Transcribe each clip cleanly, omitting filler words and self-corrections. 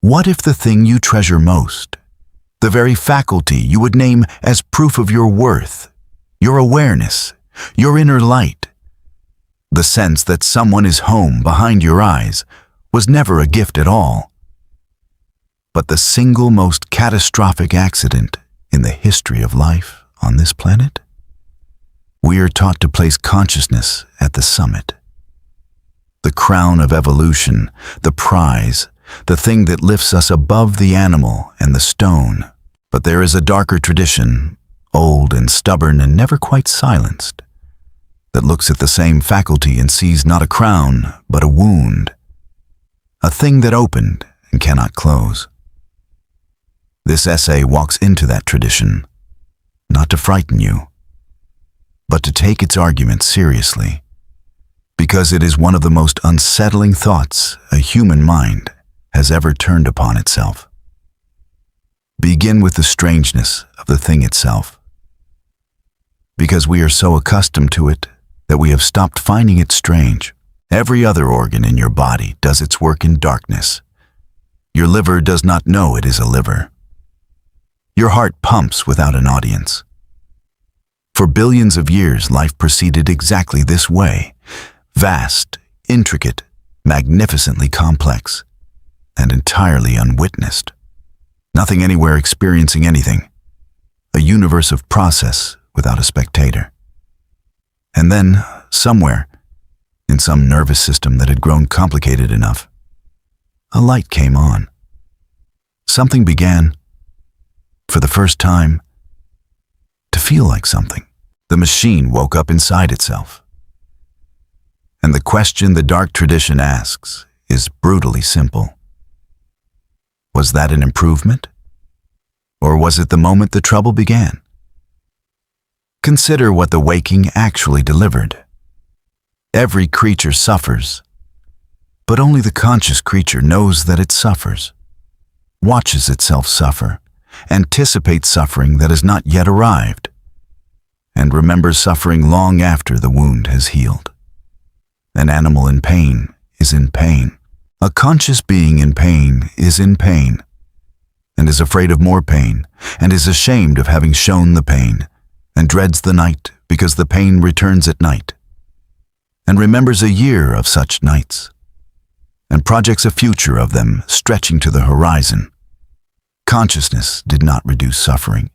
What if the thing you treasure most, the very faculty you would name as proof of your worth, your awareness, your inner light, the sense that someone is home behind your eyes, was never a gift at all, but the single most catastrophic accident in the history of life on this planet? We are taught to place consciousness at the summit, the crown of evolution, the prize, the thing that lifts us above the animal and the stone. But there is a darker tradition, old and stubborn and never quite silenced, that looks at the same faculty and sees not a crown, but a wound, a thing that opened and cannot close. This essay walks into that tradition, not to frighten you, but to take its argument seriously, because it is one of the most unsettling thoughts a human mind has ever turned upon itself. Begin with the strangeness of the thing itself, because we are so accustomed to it that we have stopped finding it strange. Every other organ in your body does its work in darkness. Your liver does not know it is a liver. Your heart pumps without an audience. For billions of years, life proceeded exactly this way, vast, intricate, magnificently complex, and entirely unwitnessed. Nothing anywhere experiencing anything, a universe of process without a spectator. And then, somewhere, in some nervous system that had grown complicated enough, a light came on. Something began, for the first time, to feel like something. The machine woke up inside itself. And the question the dark tradition asks is brutally simple. Was that an improvement? Or was it the moment the trouble began? Consider what the waking actually delivered. Every creature suffers, but only the conscious creature knows that it suffers, watches itself suffer, anticipates suffering that has not yet arrived, and remembers suffering long after the wound has healed. An animal in pain is in pain. A conscious being in pain is in pain, and is afraid of more pain, and is ashamed of having shown the pain, and dreads the night because the pain returns at night, and remembers a year of such nights, and projects a future of them stretching to the horizon. Consciousness did not reduce suffering.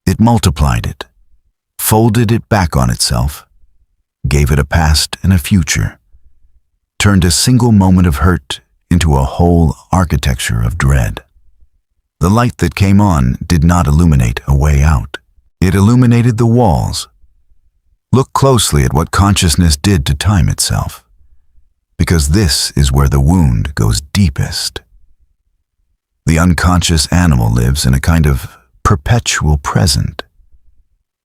It multiplied it, folded it back on itself, gave it a past and a future, turned a single moment of hurt into a whole architecture of dread. The light that came on did not illuminate a way out. It illuminated the walls. Look closely at what consciousness did to time itself, because this is where the wound goes deepest. The unconscious animal lives in a kind of perpetual present,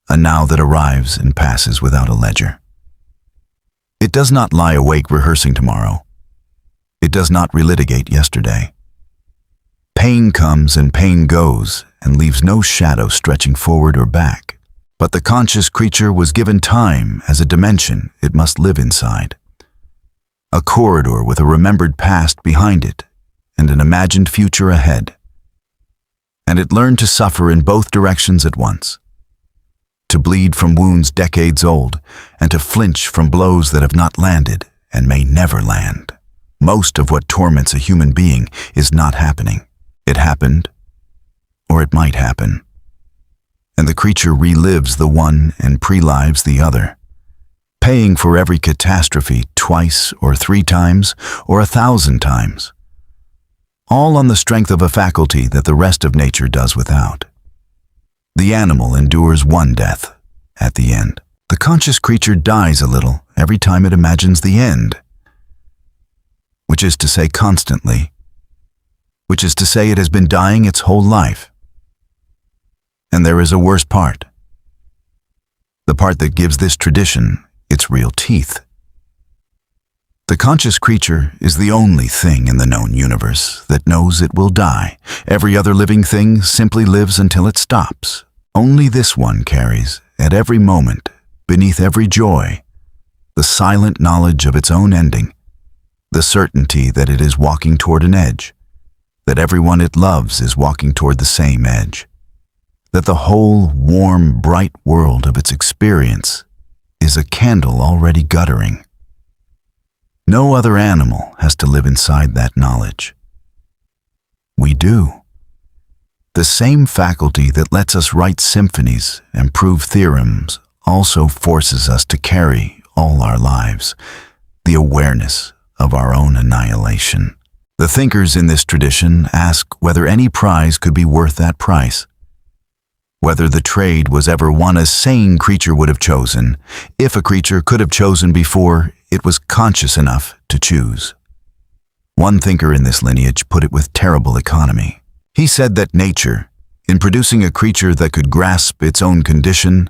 a now that arrives and passes without a ledger. It does not lie awake rehearsing tomorrow. It does not relitigate yesterday. Pain comes and pain goes and leaves no shadow stretching forward or back. But the conscious creature was given time as a dimension it must live inside, a corridor with a remembered past behind it and an imagined future ahead. And it learned to suffer in both directions at once, to bleed from wounds decades old, and to flinch from blows that have not landed and may never land. Most of what torments a human being is not happening. It happened, or it might happen. And the creature relives the one and pre-lives the other, paying for every catastrophe twice or 3 times or 1,000 times, all on the strength of a faculty that the rest of nature does without. The animal endures one death at the end. The conscious creature dies a little every time it imagines the end, which is to say constantly, which is to say it has been dying its whole life. And there is a worse part, the part that gives this tradition its real teeth. The conscious creature is the only thing in the known universe that knows it will die. Every other living thing simply lives until it stops. Only this one carries, at every moment, beneath every joy, the silent knowledge of its own ending, the certainty that it is walking toward an edge, that everyone it loves is walking toward the same edge, that the whole warm, bright world of its experience is a candle already guttering. No other animal has to live inside that knowledge. We do. The same faculty that lets us write symphonies and prove theorems also forces us to carry all our lives the awareness of our own annihilation. The thinkers in this tradition ask whether any prize could be worth that price, whether the trade was ever one a sane creature would have chosen, if a creature could have chosen before it was conscious enough to choose. One thinker in this lineage put it with terrible economy. He said that nature, in producing a creature that could grasp its own condition,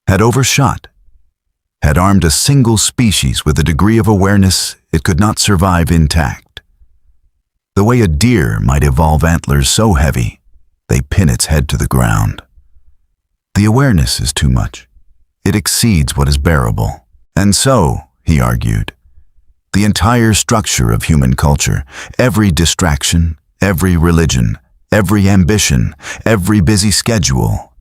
had overshot, had armed a single species with a degree of awareness it could not survive intact. The way a deer might evolve antlers so heavy, they pin its head to the ground. The awareness is too much. It exceeds what is bearable. And so, he argued, the entire structure of human culture, every distraction, every religion, every ambition, every busy schedule,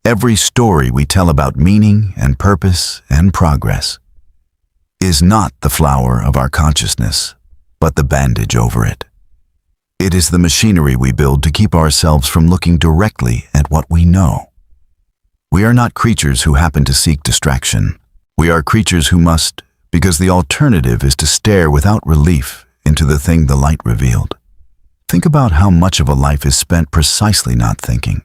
every story we tell about meaning and purpose and progress, is not the flower of our consciousness, but the bandage over it. It is the machinery we build to keep ourselves from looking directly at what we know. We are not creatures who happen to seek distraction. We are creatures who must, because the alternative is to stare without relief into the thing the light revealed. Think about how much of a life is spent precisely not thinking.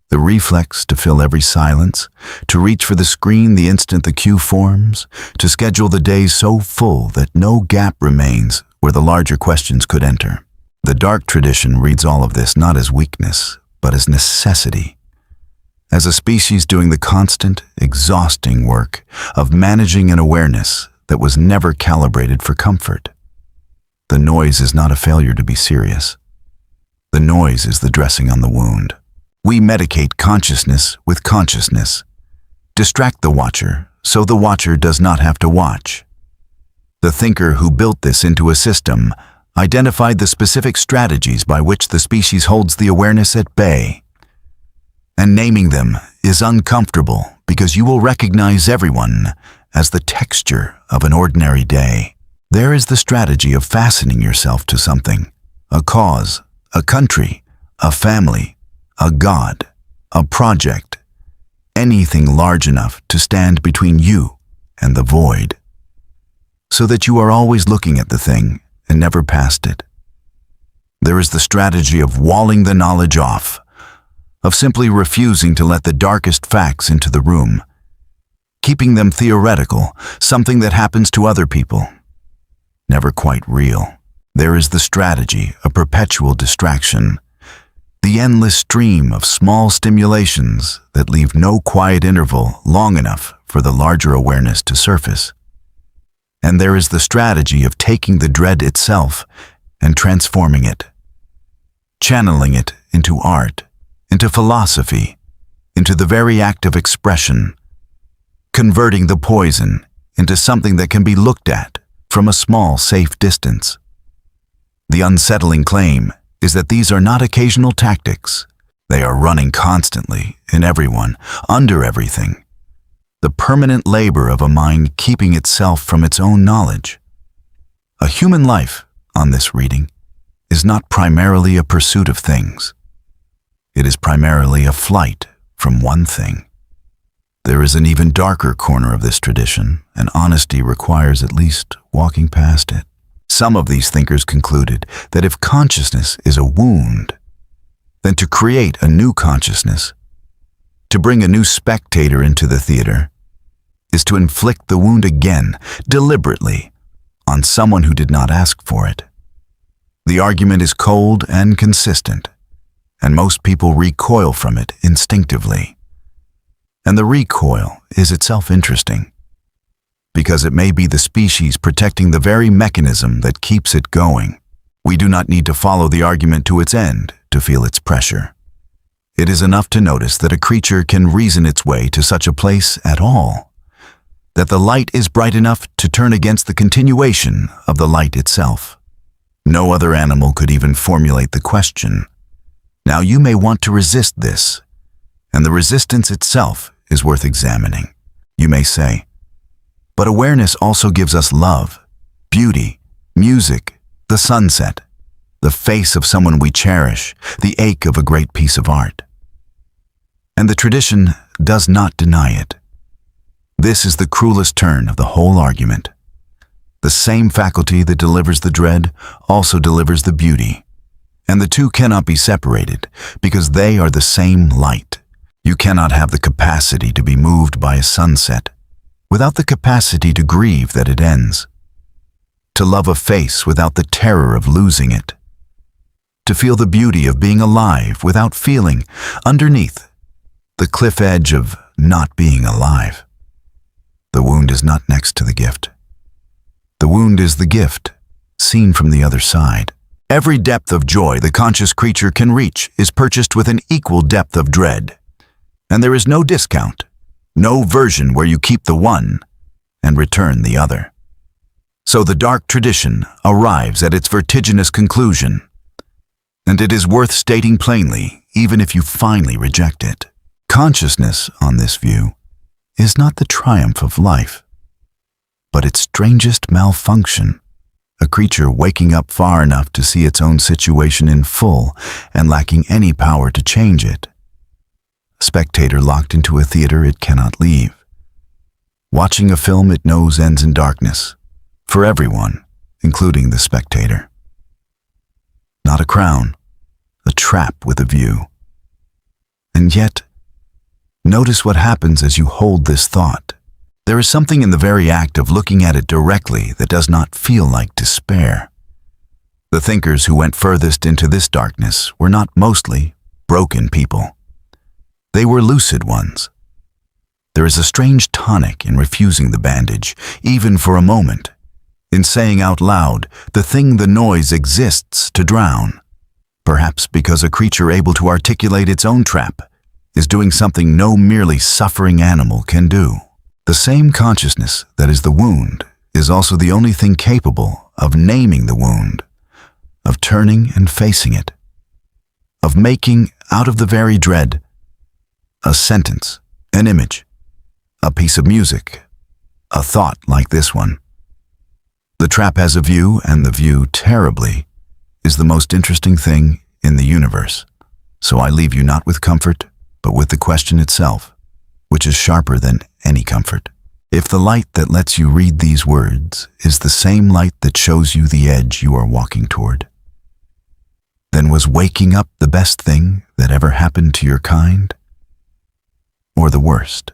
The reflex to fill every silence, to reach for the screen the instant the cue forms, to schedule the days so full that no gap remains where the larger questions could enter. The dark tradition reads all of this not as weakness, but as necessity. As a species doing the constant, exhausting work of managing an awareness that was never calibrated for comfort. The noise is not a failure to be serious. The noise is the dressing on the wound. We medicate consciousness with consciousness. Distract the watcher so the watcher does not have to watch. The thinker who built this into a system identified the specific strategies by which the species holds the awareness at bay. And naming them is uncomfortable because you will recognize everyone as the texture of an ordinary day. There is the strategy of fastening yourself to something, a cause, a country, a family, a god, a project, anything large enough to stand between you and the void, so that you are always looking at the thing and never past it. There is the strategy of walling the knowledge off, of simply refusing to let the darkest facts into the room, keeping them theoretical, something that happens to other people, never quite real. There is the strategy of perpetual distraction, the endless stream of small stimulations that leave no quiet interval long enough for the larger awareness to surface. And there is the strategy of taking the dread itself and transforming it, channeling it into art, into philosophy, into the very act of expression, converting the poison into something that can be looked at from a small, safe distance. The unsettling claim is that these are not occasional tactics. They are running constantly in everyone, under everything. The permanent labor of a mind keeping itself from its own knowledge. A human life, on this reading, is not primarily a pursuit of things. It is primarily a flight from one thing. There is an even darker corner of this tradition, and honesty requires at least walking past it. Some of these thinkers concluded that if consciousness is a wound, then to create a new consciousness, to bring a new spectator into the theater, is to inflict the wound again, deliberately, on someone who did not ask for it. The argument is cold and consistent, and most people recoil from it instinctively. And the recoil is itself interesting, because it may be the species protecting the very mechanism that keeps it going. We do not need to follow the argument to its end to feel its pressure. It is enough to notice that a creature can reason its way to such a place at all, that the light is bright enough to turn against the continuation of the light itself. No other animal could even formulate the question. Now you may want to resist this, and the resistance itself is worth examining. You may say, but awareness also gives us love, beauty, music, the sunset, the face of someone we cherish, the ache of a great piece of art. And the tradition does not deny it. This is the cruelest turn of the whole argument. The same faculty that delivers the dread also delivers the beauty, and the two cannot be separated because they are the same light. You cannot have the capacity to be moved by a sunset without the capacity to grieve that it ends, to love a face without the terror of losing it, to feel the beauty of being alive without feeling, underneath, the cliff edge of not being alive. The wound is not next to the gift. The wound is the gift, seen from the other side. Every depth of joy the conscious creature can reach is purchased with an equal depth of dread, and there is no discount, no version where you keep the one and return the other. So the dark tradition arrives at its vertiginous conclusion, and it is worth stating plainly, even if you finally reject it. Consciousness, on this view, is not the triumph of life, but its strangest malfunction, a creature waking up far enough to see its own situation in full and lacking any power to change it. A spectator locked into a theater it cannot leave. Watching a film it knows ends in darkness, for everyone, including the spectator. Not a crown, a trap with a view. And yet, notice what happens as you hold this thought. There is something in the very act of looking at it directly that does not feel like despair. The thinkers who went furthest into this darkness were not mostly broken people. They were lucid ones. There is a strange tonic in refusing the bandage, even for a moment, in saying out loud the thing the noise exists to drown, perhaps because a creature able to articulate its own trap is doing something no merely suffering animal can do. The same consciousness that is the wound is also the only thing capable of naming the wound, of turning and facing it, of making out of the very dread a sentence, an image, a piece of music, a thought like this one. The trap has a view, and the view, terribly, is the most interesting thing in the universe. So I leave you not with comfort, but with the question itself, which is sharper than any comfort. If the light that lets you read these words is the same light that shows you the edge you are walking toward, then was waking up the best thing that ever happened to your kind, or the worst?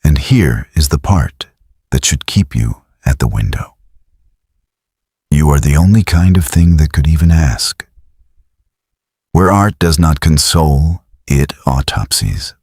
And here is the part that should keep you at the window. You are the only kind of thing that could even ask. Where art does not console, it autopsies.